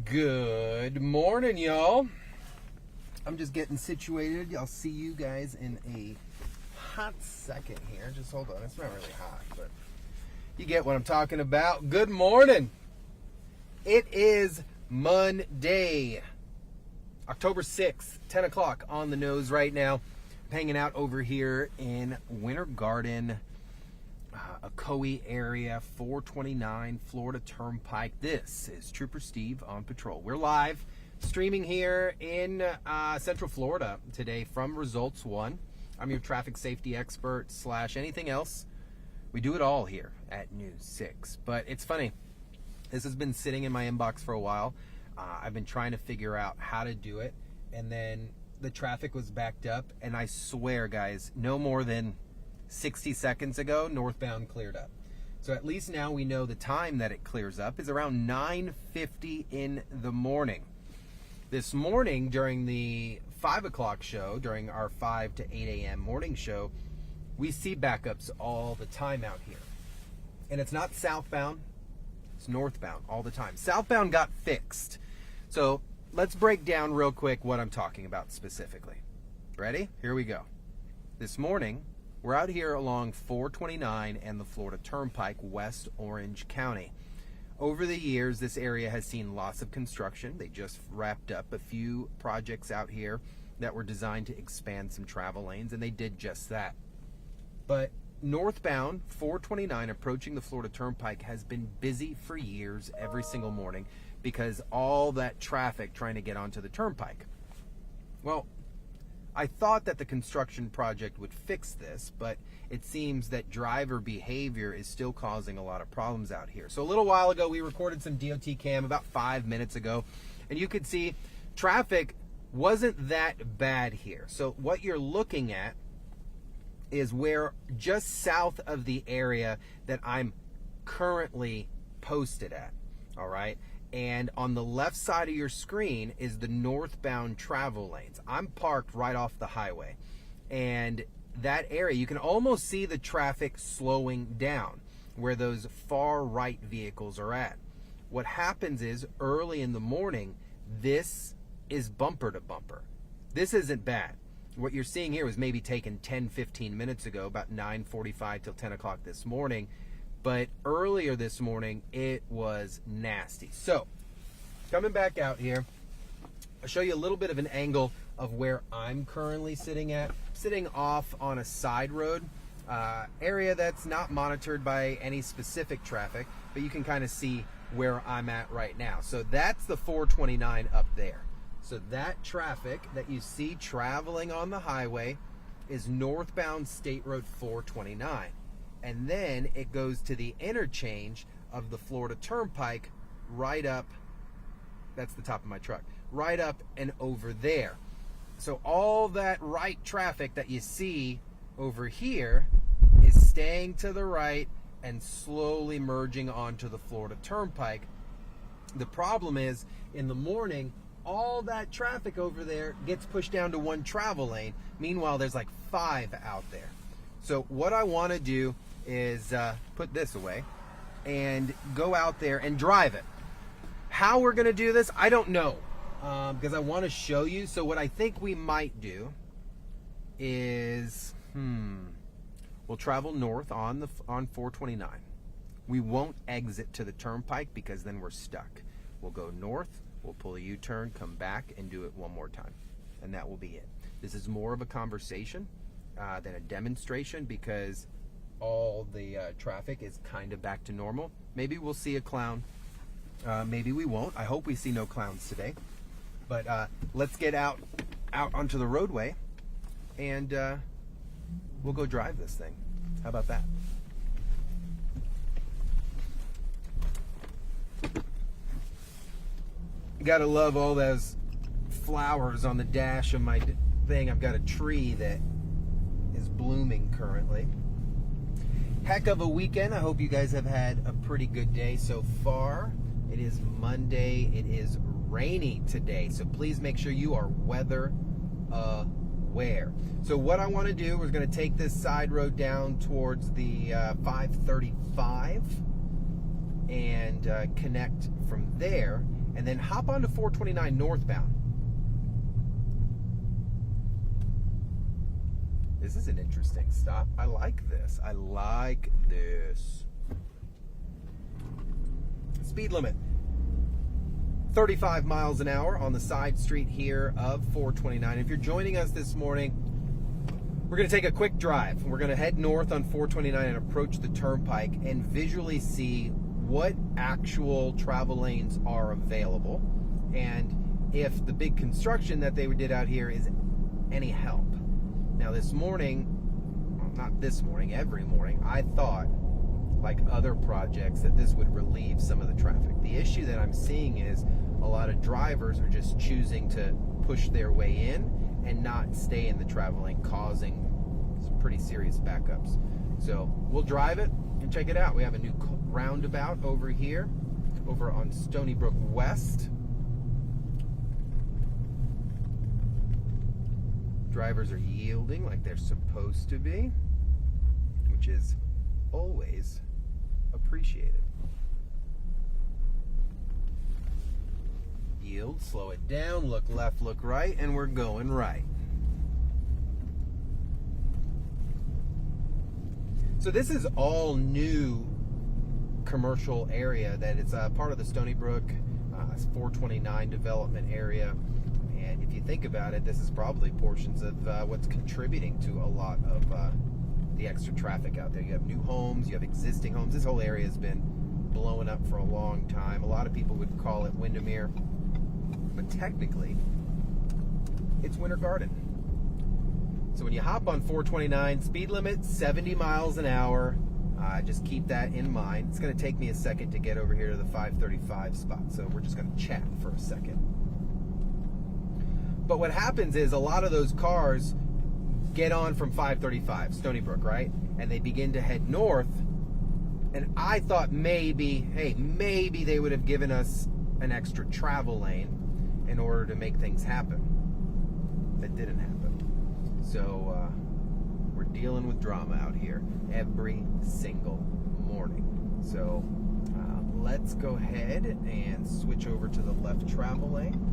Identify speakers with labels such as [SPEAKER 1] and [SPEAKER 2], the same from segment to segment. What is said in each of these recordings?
[SPEAKER 1] Good morning, y'all. I'm just getting situated. I'll see you guys in a hot second here. Just hold on. It's not really hot, but you get what I'm talking about. Good morning. It is Monday, October 6th, 10 o'clock on the nose right now. I'm hanging out over here in Winter Garden, Ocoee area, 429 Florida Turnpike. This is Trooper Steve on patrol. We're live streaming here in Central Florida today from Results One. I'm your traffic safety expert / anything else. We do it all here at News 6. But it's funny. This has been sitting in my inbox for a while. I've been trying to figure out how to do it. And then the traffic was backed up. And I swear, guys, no more than 60 seconds ago, northbound cleared up. So at least now we know the time that it clears up is around 9:50 in the morning. This morning during the 5 o'clock show, during our 5 to 8 a.m. morning show, we see backups all the time out here. And it's not southbound, it's northbound all the time. Southbound got fixed. So let's break down real quick what I'm talking about specifically. Ready? Here we go. This morning, we're out here along 429 and the Florida Turnpike, West Orange County. Over the years, this area has seen lots of construction. They just wrapped up a few projects out here that were designed to expand some travel lanes, and they did just that. But northbound 429 approaching the Florida Turnpike has been busy for years every single morning because all that traffic trying to get onto the Turnpike. Well, I thought that the construction project would fix this, but it seems that driver behavior is still causing a lot of problems out here. So a little while ago, we recorded some DOT cam about 5 minutes ago, and you could see traffic wasn't that bad here. So what you're looking at is where just south of the area that I'm currently posted at, all right? And on the left side of your screen is the northbound travel lanes. I'm parked right off the highway. And that area, you can almost see the traffic slowing down where those far right vehicles are at. What happens is early in the morning, this is bumper to bumper. This isn't bad. What you're seeing here was maybe taken 10, 15 minutes ago, about 9:45 till 10 o'clock this morning. But earlier this morning, it was nasty. So, coming back out here, I'll show you a little bit of an angle of where I'm currently sitting at. Sitting off on a side road, area that's not monitored by any specific traffic, but you can kind of see where I'm at right now. So that's the 429 up there. So that traffic that you see traveling on the highway is northbound State Road 429. And then it goes to the interchange of the Florida Turnpike right up, that's the top of my truck, right up and over there. So all that right traffic that you see over here is staying to the right and slowly merging onto the Florida Turnpike. The problem is, in the morning, all that traffic over there gets pushed down to one travel lane. Meanwhile, there's like 5 out there. So what I want to do is put this away and go out there and drive it. How we're going to do this, I don't know, because I want to show you. So what I think we might do is, we'll travel north on 429. We won't exit to the Turnpike because then we're stuck. We'll go north, we'll pull a U-turn, come back, and do it one more time. And that will be it. This is more of a conversation than a demonstration because all the traffic is kind of back to normal. Maybe we'll see a clown. Maybe we won't. I hope we see no clowns today. But let's get out onto the roadway and we'll go drive this thing. How about that? Gotta love all those flowers on the dash of my thing. I've got a tree that is blooming currently. Heck of a weekend. I hope you guys have had a pretty good day so far. It is Monday. It is rainy today, so please make sure you are weather aware. So what I want to do, we're going to take this side road down towards the 535 and connect from there. and then hop onto 429 northbound. This is an interesting stop. I like this. I like this. Speed limit 35 miles an hour on the side street here of 429. If you're joining us this morning, we're going to take a quick drive. We're going to head north on 429 and approach the Turnpike and visually see what actual travel lanes are available and if the big construction that they did out here is any help. Now this morning, well, not this morning, every morning, I thought, like other projects, that this would relieve some of the traffic. The issue that I'm seeing is a lot of drivers are just choosing to push their way in and not stay in the travel lane, causing some pretty serious backups. So we'll drive it and check it out. We have a new roundabout over here, over on Stony Brook West. Drivers are yielding like they're supposed to be, which is always appreciated. Yield, slow it down, look left, look right, and we're going right. So this is all new commercial area that it's part of the Stony Brook 429 development area. And if you think about it, this is probably portions of what's contributing to a lot of the extra traffic out there. You have new homes, you have existing homes. This whole area has been blowing up for a long time. A lot of people would call it Windermere, but technically, it's Winter Garden. So when you hop on 429, speed limit 70 miles an hour. Just keep that in mind. It's going to take me a second to get over here to the 535 spot, so we're just going to chat for a second. But what happens is a lot of those cars get on from 535, Stony Brook, right? And they begin to head north. And I thought maybe they would have given us an extra travel lane in order to make things happen. That didn't happen. So we're dealing with drama out here every single morning. So let's go ahead and switch over to the left travel lane.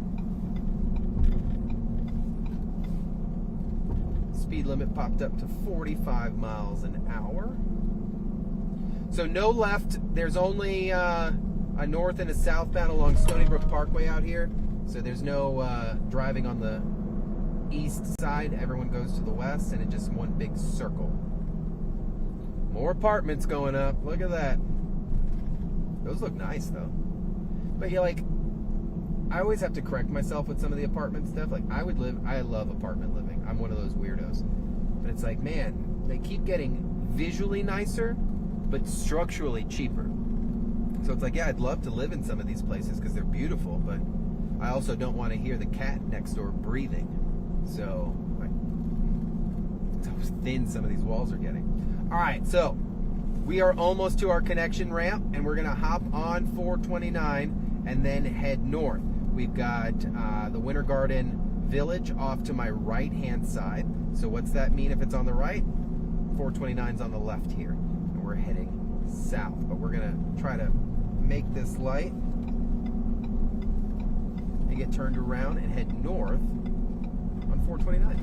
[SPEAKER 1] Speed limit popped up to 45 miles an hour. So no left. There's only a north and a southbound along Stony Brook Parkway out here. So there's no driving on the east side. Everyone goes to the west, and it's just one big circle. More apartments going up. Look at that. Those look nice, though. But you're like, I always have to correct myself with some of the apartment stuff. Like, I love apartment living. I'm one of those weirdos. But it's like, man, they keep getting visually nicer, but structurally cheaper. So it's like, yeah, I'd love to live in some of these places because they're beautiful, but I also don't want to hear the cat next door breathing. So, it's how thin some of these walls are getting. All right, so we are almost to our connection ramp, and we're going to hop on 429 and then head north. We've got the Winter Garden Village off to my right-hand side. So what's that mean if it's on the right? 429's on the left here. And we're heading south. But we're going to try to make this light and get turned around and head north on 429.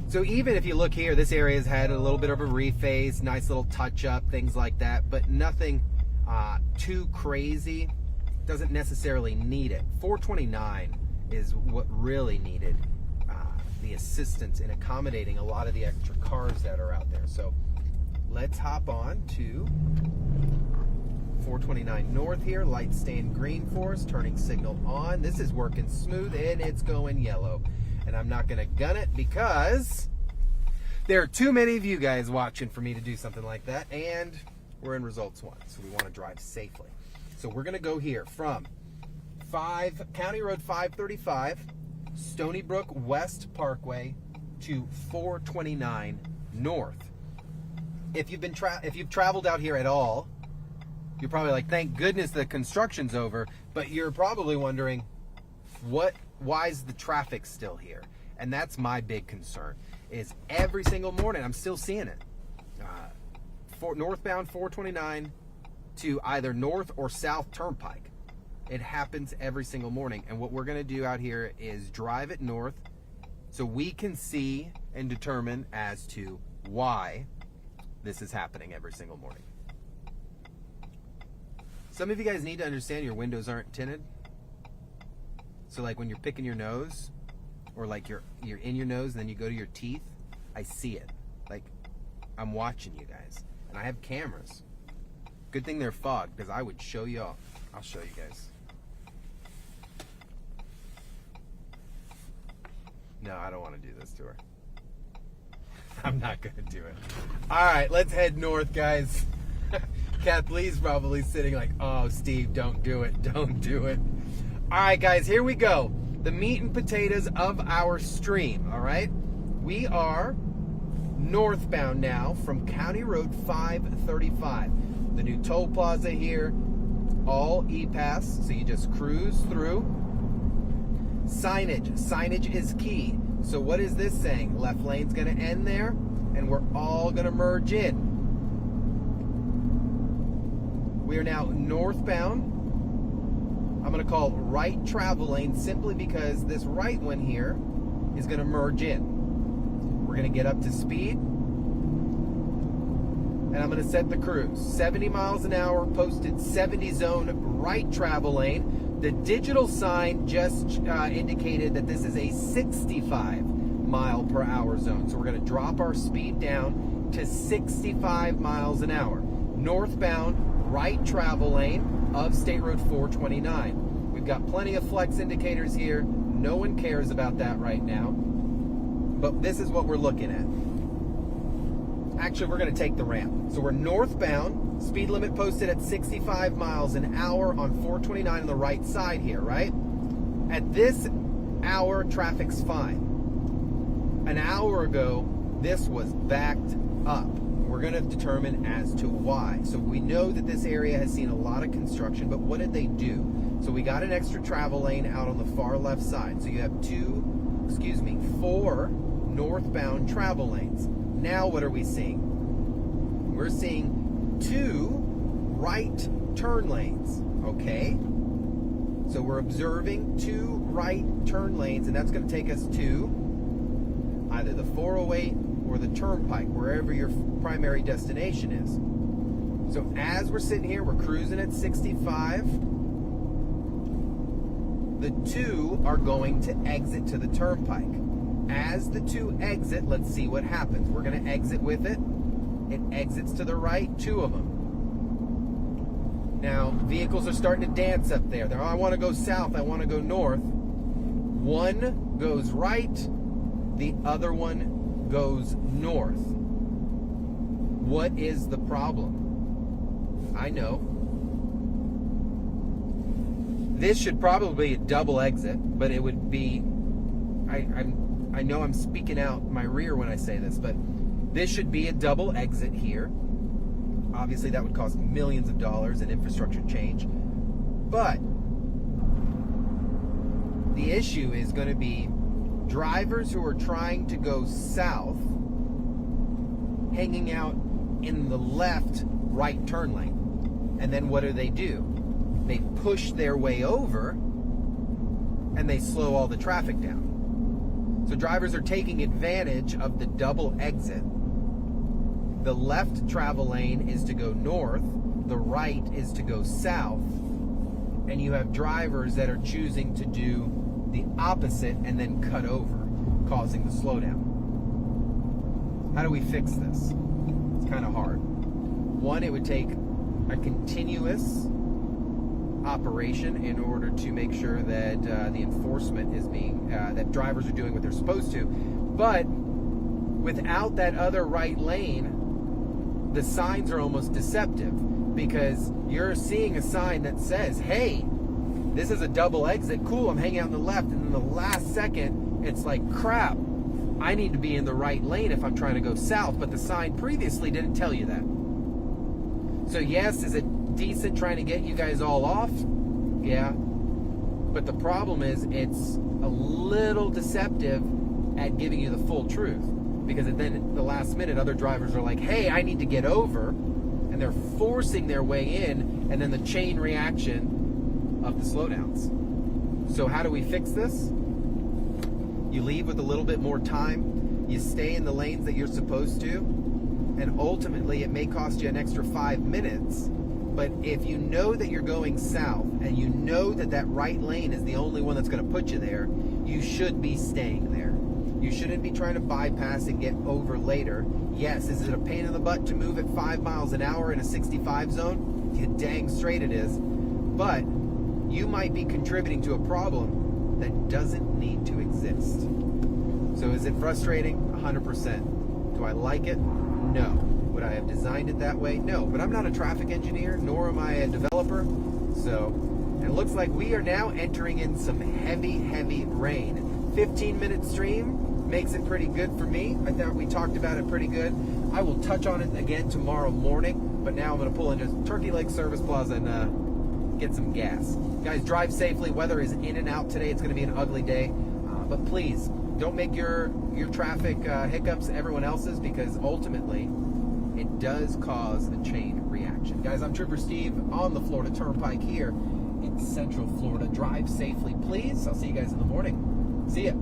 [SPEAKER 1] So even if you look here, this area has had a little bit of a reface, nice little touch-up, things like that, but nothing too crazy. Doesn't necessarily need it. 429 is what really needed the assistance in accommodating a lot of the extra cars that are out there. So let's hop on to 429 north here. Lights staying green for us, turning signal on. This is working smooth, and it's going yellow. And I'm not going to gun it because there are too many of you guys watching for me to do something like that, and we're in results 1, so we want to drive safely. So we're going to go here from County Road 535, Stony Brook West Parkway to 429 north. If you've traveled out here at all, you're probably like, thank goodness the construction's over, but you're probably wondering, why is the traffic still here? And that's my big concern, is every single morning I'm still seeing it. Northbound 429 to either North or South Turnpike. It happens every single morning. And what we're going to do out here is drive it north so we can see and determine as to why this is happening every single morning. Some of you guys need to understand your windows aren't tinted. So like when you're picking your nose, or like you're in your nose and then you go to your teeth, I see it. Like I'm watching you guys. And I have cameras. Good thing they're fogged, because I would show you all. I'll show you guys. No, I don't want to do this to her. I'm not going to do it. All right, let's head north, guys. Kathleen's probably sitting like, oh, Steve, don't do it. Don't do it. All right, guys, here we go. The meat and potatoes of our stream, all right? We are northbound now from County Road 535. The new toll plaza here, all E-Pass, so you just cruise through. Signage is key. So what is this saying? Left lane's gonna end there, and we're all gonna merge in. We are now northbound. I'm gonna call right travel lane simply because this right one here is gonna merge in. We're gonna get up to speed, and I'm gonna set the cruise. 70 miles an hour, posted 70 zone, right travel lane. The digital sign just indicated that this is a 65 mile per hour zone. So we're gonna drop our speed down to 65 miles an hour. Northbound, right travel lane of State Road 429. We've got plenty of flex indicators here. No one cares about that right now. But this is what we're looking at. Actually, we're going to take the ramp. So we're northbound, speed limit posted at 65 miles an hour on 429 on the right side here, right? At this hour, traffic's fine. An hour ago, this was backed up. We're going to determine as to why. So we know that this area has seen a lot of construction, but what did they do? So we got an extra travel lane out on the far left side. So you have four northbound travel lanes. Now what are we seeing? We're seeing 2 right turn lanes, okay? So we're observing 2 right turn lanes, and that's going to take us to either the 408 or the Turnpike, wherever your primary destination is. So as we're sitting here, we're cruising at 65. The 2 are going to exit to the Turnpike. As the 2 exit, let's see what happens. We're going to exit with it. It exits to the right, 2 of them. Now, vehicles are starting to dance up there. I want to go south, I want to go north. One goes right, the other one goes north. What is the problem? I know. This should probably be a double exit, but it would be, I know I'm speaking out my rear when I say this, but this should be a double exit here. Obviously, that would cost millions of dollars in infrastructure change. But the issue is going to be drivers who are trying to go south hanging out in the left right turn lane. And then what do? They push their way over and they slow all the traffic down. So drivers are taking advantage of the double exit. The left travel lane is to go north, the right is to go south, and you have drivers that are choosing to do the opposite and then cut over, causing the slowdown. How do we fix this? It's kind of hard. One, it would take a continuous operation in order to make sure that the enforcement is being, that drivers are doing what they're supposed to. But without that other right lane, the signs are almost deceptive, because you're seeing a sign that says, hey, this is a double exit, cool, I'm hanging out on the left, and then the last second, it's like, crap, I need to be in the right lane if I'm trying to go south, but the sign previously didn't tell you that. So yes, is it decent trying to get you guys all off? Yeah. But the problem is it's a little deceptive at giving you the full truth, because then at the last minute other drivers are like, hey, I need to get over, and they're forcing their way in, and then the chain reaction of the slowdowns. So how do we fix this? You leave with a little bit more time, you stay in the lanes that you're supposed to, and ultimately it may cost you an extra 5 minutes, but if you know that you're going south and you know that that right lane is the only one that's going to put you there, you should be staying there. You shouldn't be trying to bypass and get over later. Yes, is it a pain in the butt to move at 5 miles an hour in a 65 zone? You dang straight it is. But you might be contributing to a problem that doesn't need to exist. So is it frustrating? 100%. Do I like it? No. Would I have designed it that way? No. But I'm not a traffic engineer, nor am I a developer. So, and it looks like we are now entering in some heavy, heavy rain. 15-minute stream makes it pretty good for me. I thought we talked about it pretty good. I will touch on it again tomorrow morning, but now I'm going to pull into Turkey Lake Service Plaza and get some gas. Guys, drive safely. Weather is in and out today. It's going to be an ugly day, but please don't make your traffic hiccups everyone else's, because ultimately it does cause a chain reaction. Guys, I'm Trooper Steve on the Florida Turnpike here in Central Florida. Drive safely, please. I'll see you guys in the morning. See ya.